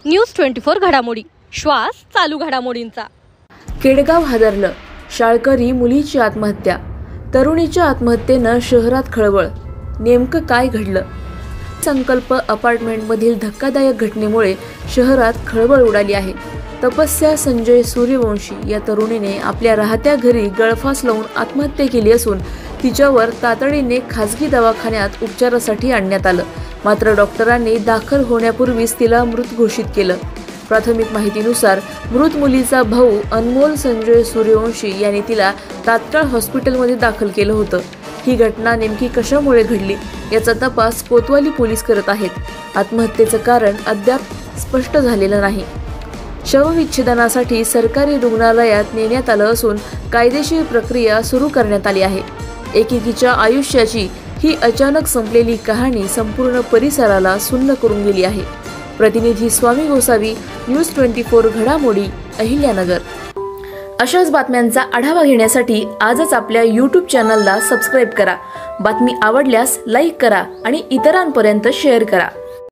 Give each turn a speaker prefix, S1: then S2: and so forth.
S1: News 24 घडामोडी, श्वास चालू घडामोडींचा।
S2: केडगाव हादरलं, शाळकरी मुलीची आत्महत्या, तरुणीच्या आत्महत्येनं शहरात खळबळ। नेमकं काय घडलं? संकल्प अपार्टमेंटमधील धक्कादायक घटनेमुळे शहरात खळबळ उडाली आहे। तपस्या संजय सूर्यवंशी या तरुणीने आपल्या राहत्या घरी गळफास लावून आत्महत्या केली असून तिच्यावर तातडीने खासगी दवाखान्यात उपचारासाठी आणण्यात आलं। मात्र डॉक्टरांनी दाखल होण्यापूर्वीच तिला मृत घोषित केलं। प्राथमिक माहितीनुसार मृत मुलीचा भाऊ अनमोल संजय सूर्यवंशी यांनी तिला तात्काळ हॉस्पिटलमध्ये दाखल केलं होतं। ही घटना नेमकी कशामुळे घडली याचा तपास कोतवाली पोलीस करत आहेत। आत्महत्येचं कारण अद्याप स्पष्ट झालेलं नाही। शवविच्छेदनासाठी सरकारी रुग्णालयात नेण्यात आलं असून कायदेशीर प्रक्रिया सुरू करण्यात आली आहे। एकेकीच्या आयुष्याची ही अचानक संपलेली कहाणी संपूर्ण परिसराला सुन्न करून गेली आहे। प्रतिनिधी स्वामी गोसावी, न्यूज 24 घडामोडी, अहिल्यानगर। अशाच बातम्यांचा आढावा घेण्यासाठी आजच आपल्या YouTube चॅनलला सबस्क्राईब करा। बातमी आवडल्यास लाईक करा आणि इतरांपर्यंत शेअर करा।